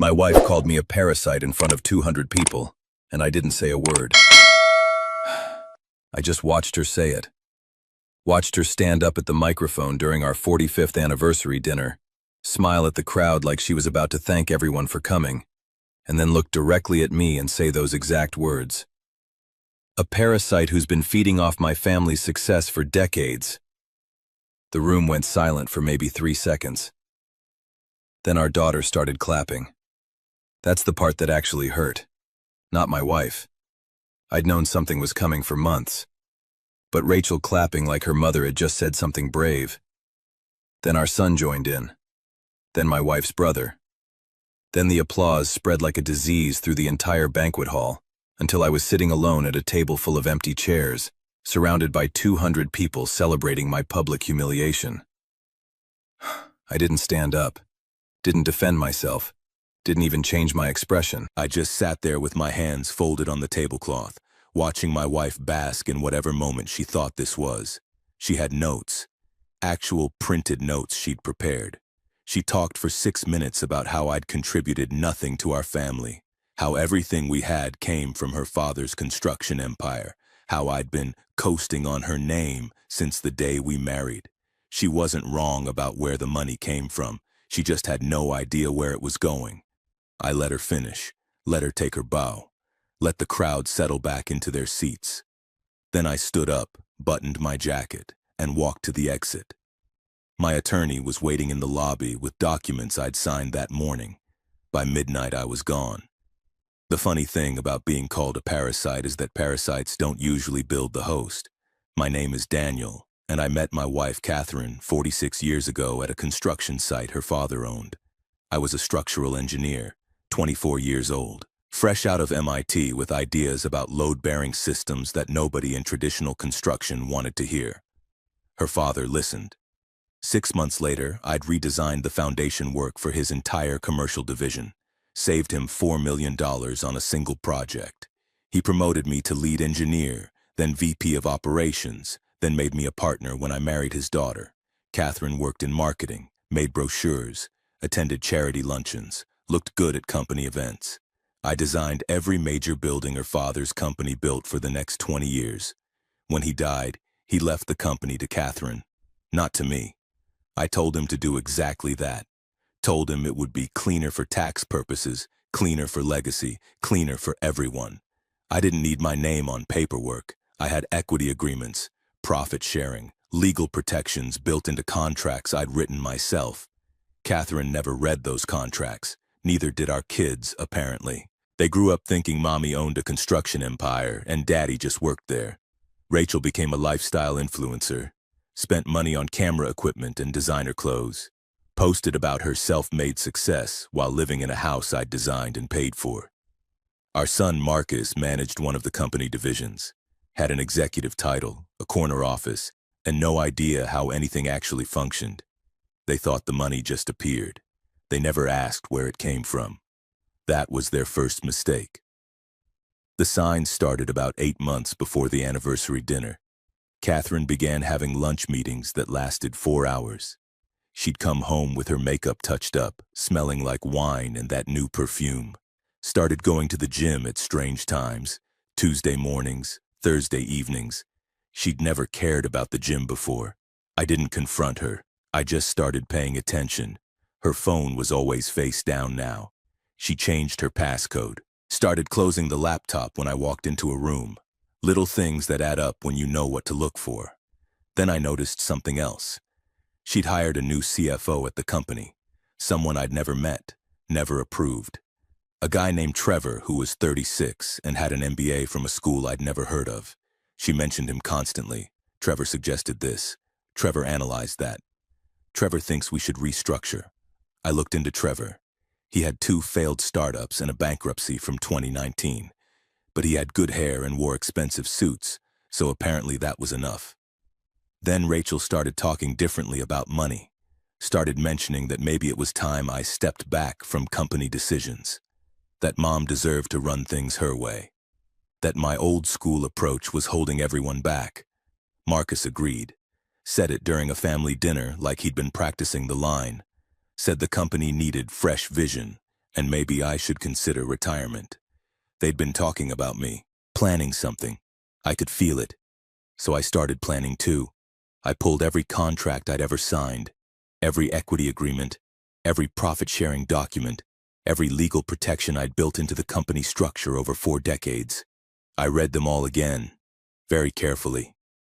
My wife called me a parasite in front of 200 people, and I didn't say a word. I just watched her say it. Watched her stand up at the microphone during our 45th anniversary dinner, smile at the crowd like she was about to thank everyone for coming, and then look directly at me and say those exact words. A parasite who's been feeding off my family's success for decades. The room went silent for maybe 3 seconds. Then our daughter started clapping. That's the part that actually hurt, not my wife. I'd known something was coming for months. But Rachel clapping like her mother had just said something brave. Then our son joined in. Then my wife's brother. Then the applause spread like a disease through the entire banquet hall, until I was sitting alone at a table full of empty chairs, surrounded by 200 people celebrating my public humiliation. I didn't stand up, didn't defend myself, didn't even change my expression. I just sat there with my hands folded on the tablecloth, watching my wife bask in whatever moment she thought this was. She had notes, actual printed notes she'd prepared. She talked for 6 minutes about how I'd contributed nothing to our family, how everything we had came from her father's construction empire, how I'd been coasting on her name since the day we married. She wasn't wrong about where the money came from. She just had no idea where it was going. I let her finish, let her take her bow, let the crowd settle back into their seats. Then I stood up, buttoned my jacket, and walked to the exit. My attorney was waiting in the lobby with documents I'd signed that morning. By midnight, I was gone. The funny thing about being called a parasite is that parasites don't usually build the host. My name is Daniel, and I met my wife, Catherine, 46 years ago at a construction site her father owned. I was a structural engineer, 24 years old, fresh out of MIT with ideas about load-bearing systems that nobody in traditional construction wanted to hear. Her father listened. 6 months later, I'd redesigned the foundation work for his entire commercial division, saved him $4 million on a single project. He promoted me to lead engineer, then VP of operations, then made me a partner when I married his daughter. Catherine worked in marketing, made brochures, attended charity luncheons, looked good at company events. I designed every major building her father's company built for the next 20 years. When he died, he left the company to Catherine, not to me. I told him to do exactly that. Told him it would be cleaner for tax purposes, cleaner for legacy, cleaner for everyone. I didn't need my name on paperwork. I had equity agreements, profit sharing, legal protections built into contracts I'd written myself. Catherine never read those contracts. Neither did our kids, apparently. They grew up thinking mommy owned a construction empire and daddy just worked there. Rachel became a lifestyle influencer, spent money on camera equipment and designer clothes, posted about her self-made success while living in a house I'd designed and paid for. Our son Marcus managed one of the company divisions, had an executive title, a corner office, and no idea how anything actually functioned. They thought the money just appeared. They never asked where it came from. That was their first mistake. The signs started about 8 months before the anniversary dinner. Catherine began having lunch meetings that lasted 4 hours. She'd come home with her makeup touched up, smelling like wine and that new perfume. Started going to the gym at strange times, Tuesday mornings, Thursday evenings. She'd never cared about the gym before. I didn't confront her. I just started paying attention. Her phone was always face down now. She changed her passcode, started closing the laptop when I walked into a room. Little things that add up when you know what to look for. Then I noticed something else. She'd hired a new CFO at the company, someone I'd never met, never approved. A guy named Trevor who was 36 and had an MBA from a school I'd never heard of. She mentioned him constantly. Trevor suggested this. Trevor analyzed that. Trevor thinks we should restructure. I looked into Trevor. He had 2 failed startups and a bankruptcy from 2019. But he had good hair and wore expensive suits, so apparently that was enough. Then Rachel started talking differently about money. Started mentioning that maybe it was time I stepped back from company decisions. That mom deserved to run things her way. That my old school approach was holding everyone back. Marcus agreed. Said it during a family dinner like he'd been practicing the line. Said the company needed fresh vision, and maybe I should consider retirement. They'd been talking about me, planning something. I could feel it. So I started planning too. I pulled every contract I'd ever signed, every equity agreement, every profit-sharing document, every legal protection I'd built into the company structure over 4 decades. I read them all again, very carefully.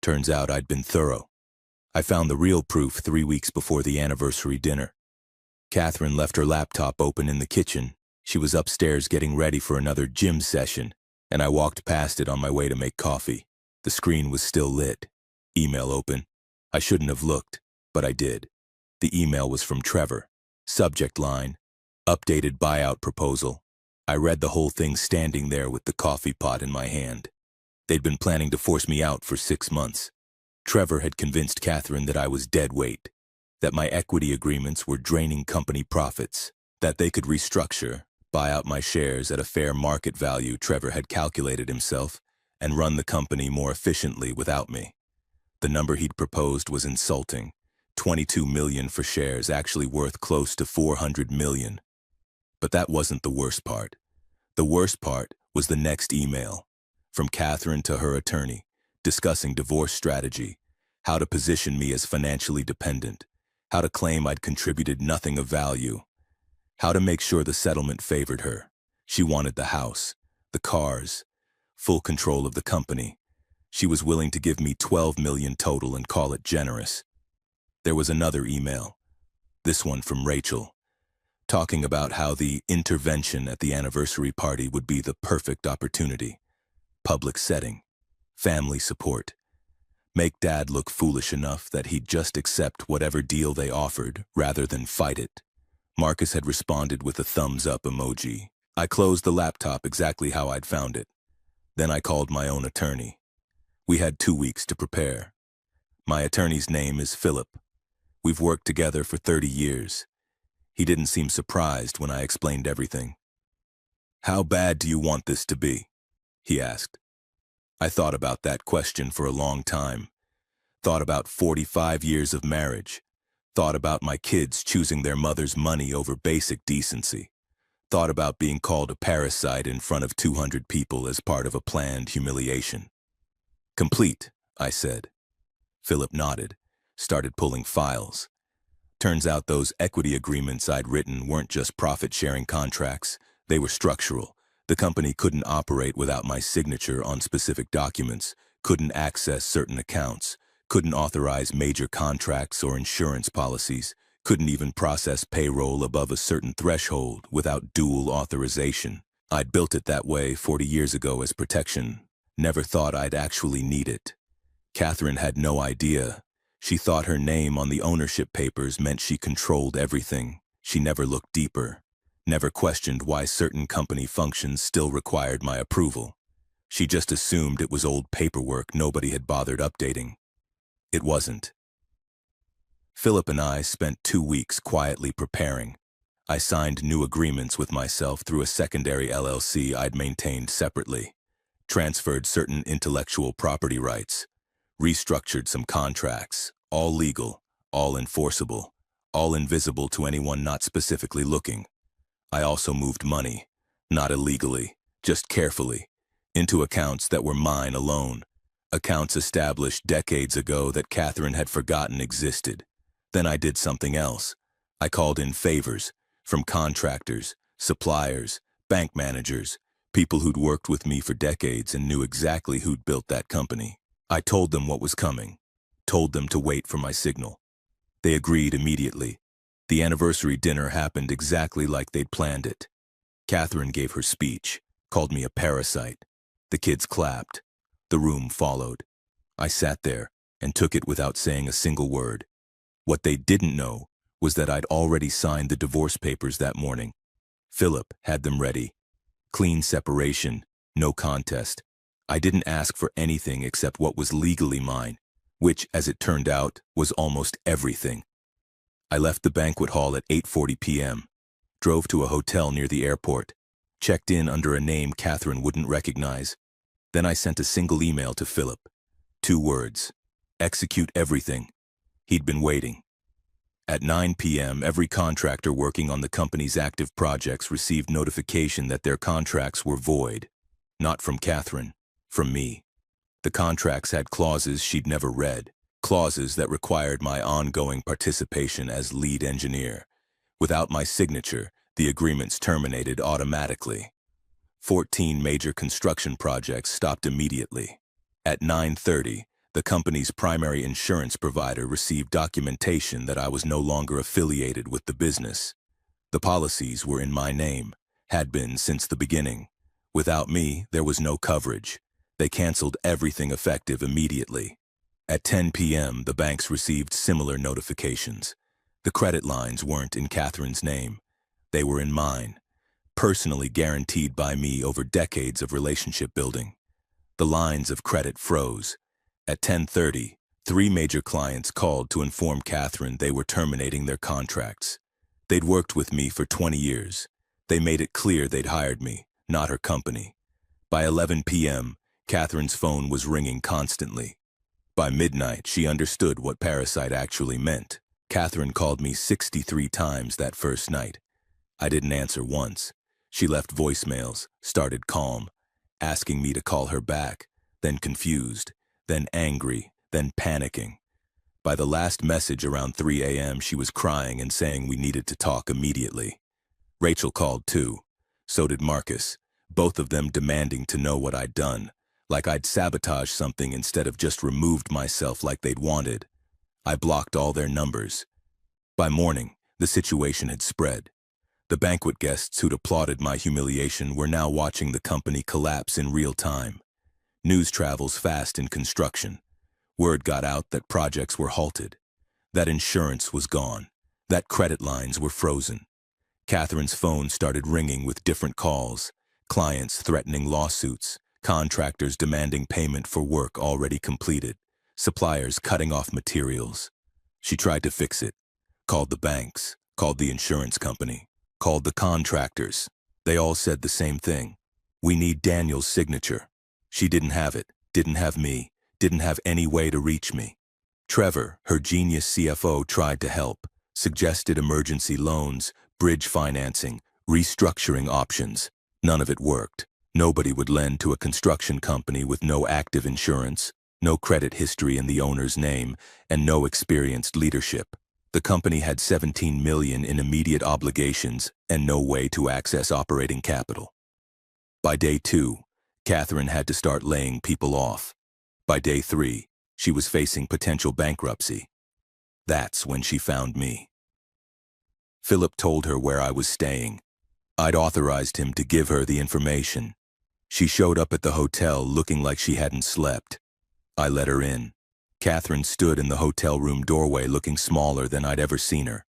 Turns out I'd been thorough. I found the real proof 3 weeks before the anniversary dinner. Catherine left her laptop open in the kitchen. She was upstairs getting ready for another gym session, and I walked past it on my way to make coffee. The screen was still lit. Email open. I shouldn't have looked, but I did. The email was from Trevor. Subject line, updated buyout proposal. I read the whole thing standing there with the coffee pot in my hand. They'd been planning to force me out for 6 months. Trevor had convinced Catherine that I was dead weight, that my equity agreements were draining company profits, that they could restructure, buy out my shares at a fair market value Trevor had calculated himself, and run the company more efficiently without me. The number he'd proposed was insulting. 22 million for shares actually worth close to 400 million. But that wasn't the worst part. The worst part was the next email, from Catherine to her attorney, discussing divorce strategy, how to position me as financially dependent, how to claim I'd contributed nothing of value, how to make sure the settlement favored her. She wanted the house, the cars, full control of the company. She was willing to give me 12 million total and call it generous. There was another email, this one from Rachel, talking about how the intervention at the anniversary party would be the perfect opportunity. Public setting, family support. Make Dad look foolish enough that he'd just accept whatever deal they offered rather than fight it. Marcus had responded with a thumbs-up emoji. I closed the laptop exactly how I'd found it. Then I called my own attorney. We had 2 weeks to prepare. My attorney's name is Philip. We've worked together for 30 years. He didn't seem surprised when I explained everything. "How bad do you want this to be?" he asked. I thought about that question for a long time. Thought about 45 years of marriage. Thought about my kids choosing their mother's money over basic decency. Thought about being called a parasite in front of 200 people as part of a planned humiliation. "Complete," I said. Philip nodded, started pulling files. Turns out those equity agreements I'd written weren't just profit-sharing contracts. They were structural. The company couldn't operate without my signature on specific documents, couldn't access certain accounts, couldn't authorize major contracts or insurance policies, couldn't even process payroll above a certain threshold without dual authorization. I'd built it that way 40 years ago as protection. Never thought I'd actually need it. Catherine had no idea. She thought her name on the ownership papers meant she controlled everything. She never looked deeper, never questioned why certain company functions still required my approval. She just assumed it was old paperwork nobody had bothered updating. It wasn't. Philip and I spent 2 weeks quietly preparing. I signed new agreements with myself through a secondary LLC I'd maintained separately, transferred certain intellectual property rights, restructured some contracts, all legal, all enforceable, all invisible to anyone not specifically looking. I also moved money, not illegally, just carefully, into accounts that were mine alone, accounts established decades ago that Catherine had forgotten existed. Then I did something else. I called in favors from contractors, suppliers, bank managers, people who'd worked with me for decades and knew exactly who'd built that company. I told them what was coming, told them to wait for my signal. They agreed immediately. The anniversary dinner happened exactly like they'd planned it. Catherine gave her speech, called me a parasite. The kids clapped. The room followed. I sat there and took it without saying a single word. What they didn't know was that I'd already signed the divorce papers that morning. Philip had them ready. Clean separation, no contest. I didn't ask for anything except what was legally mine, which, as it turned out, was almost everything. I left the banquet hall at 8:40 p.m., drove to a hotel near the airport, checked in under a name Catherine wouldn't recognize. Then I sent a single email to Philip. 2 words. Execute everything. He'd been waiting. At 9 p.m., every contractor working on the company's active projects received notification that their contracts were void. Not from Catherine, from me. The contracts had clauses she'd never read, clauses that required my ongoing participation as lead engineer. Without my signature, the agreements terminated automatically. 14 major construction projects stopped immediately. At 9:30, the company's primary insurance provider received documentation that I was no longer affiliated with the business. The policies were in my name, had been since the beginning. Without me, there was no coverage. They canceled everything effective immediately. At 10 p.m., the banks received similar notifications. The credit lines weren't in Catherine's name. They were in mine, personally guaranteed by me over decades of relationship building. The lines of credit froze. At 10:30, 3 major clients called to inform Catherine they were terminating their contracts. They'd worked with me for 20 years. They made it clear they'd hired me, not her company. By 11 p.m., Catherine's phone was ringing constantly. By midnight, she understood what Parasite actually meant. Catherine called me 63 times that first night. I didn't answer once. She left voicemails, started calm, asking me to call her back, then confused, then angry, then panicking. By the last message around 3 a.m., she was crying and saying we needed to talk immediately. Rachel called too. So did Marcus, both of them demanding to know what I'd done, like I'd sabotaged something instead of just removed myself like they'd wanted. I blocked all their numbers. By morning, the situation had spread. The banquet guests who'd applauded my humiliation were now watching the company collapse in real time. News travels fast in construction. Word got out that projects were halted, that insurance was gone, that credit lines were frozen. Catherine's phone started ringing with different calls, clients threatening lawsuits, contractors demanding payment for work already completed, suppliers cutting off materials. She tried to fix it, called the banks, called the insurance company, called the contractors. They all said the same thing. We need Daniel's signature. She didn't have it, didn't have me, didn't have any way to reach me. Trevor, her genius CFO, tried to help, suggested emergency loans, bridge financing, restructuring options. None of it worked. Nobody would lend to a construction company with no active insurance, no credit history in the owner's name, and no experienced leadership. The company had $17 million in immediate obligations and no way to access operating capital. By day 2, Catherine had to start laying people off. By day 3, she was facing potential bankruptcy. That's when she found me. Philip told her where I was staying. I'd authorized him to give her the information. She showed up at the hotel looking like she hadn't slept. I let her in. Catherine stood in the hotel room doorway looking smaller than I'd ever seen her.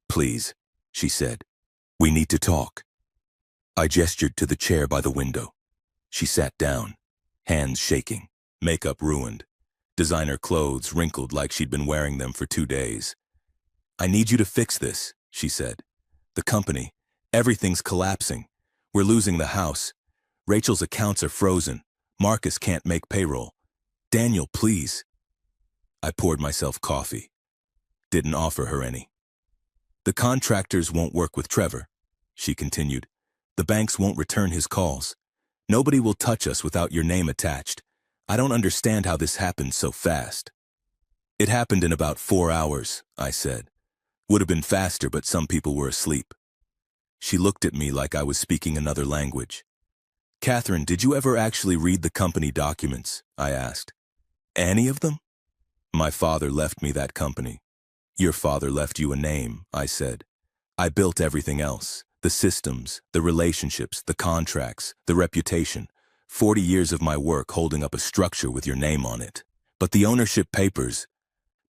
"Please," she said. "We need to talk." I gestured to the chair by the window. She sat down, hands shaking, makeup ruined, designer clothes wrinkled like she'd been wearing them for 2 days. "I need you to fix this," she said. "The company, everything's collapsing. We're losing the house. Rachel's accounts are frozen. Marcus can't make payroll. Daniel, please." I poured myself coffee. Didn't offer her any. "The contractors won't work with Trevor," she continued. "The banks won't return his calls. Nobody will touch us without your name attached. I don't understand how this happened so fast." "It happened in about 4 hours," I said. "Would have been faster, but some people were asleep." She looked at me like I was speaking another language. "Catherine, did you ever actually read the company documents?" I asked. "Any of them?" "My father left me that company." "Your father left you a name," I said. "I built everything else. The systems, the relationships, the contracts, the reputation. 40 years of my work holding up a structure with your name on it. But the ownership papers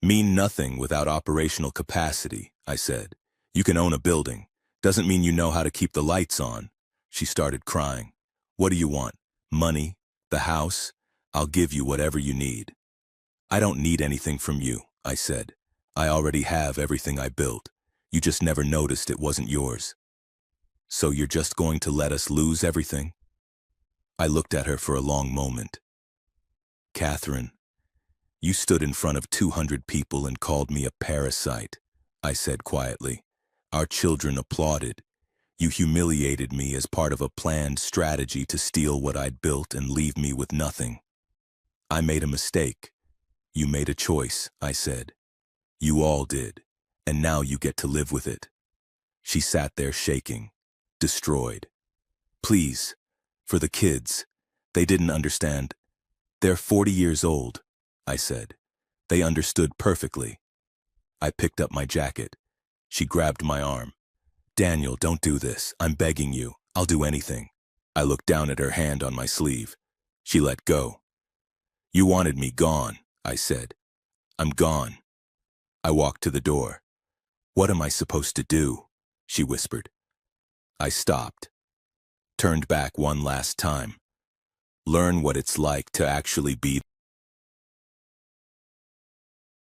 mean nothing without operational capacity," I said. "You can own a building. Doesn't mean you know how to keep the lights on." She started crying. "What do you want? Money? The house? I'll give you whatever you need." "I don't need anything from you," I said. "I already have everything I built. You just never noticed it wasn't yours." "So you're just going to let us lose everything?" I looked at her for a long moment. "Catherine, you stood in front of 200 people and called me a parasite. I said quietly. Our children applauded. You humiliated me as part of a planned strategy to steal what I'd built and leave me with nothing. I made a mistake. You made a choice, I said. You all did, and now you get to live with it. She sat there shaking, destroyed. Please, for the kids. They didn't understand. They're 40 years old, I said. They understood perfectly. I picked up my jacket. She grabbed my arm. Daniel, don't do this. I'm begging you. I'll do anything. I looked down at her hand on my sleeve. She let go. You wanted me gone, I said. I'm gone. I walked to the door. What am I supposed to do? She whispered. I stopped. Turned back one last time. Learn what it's like to actually be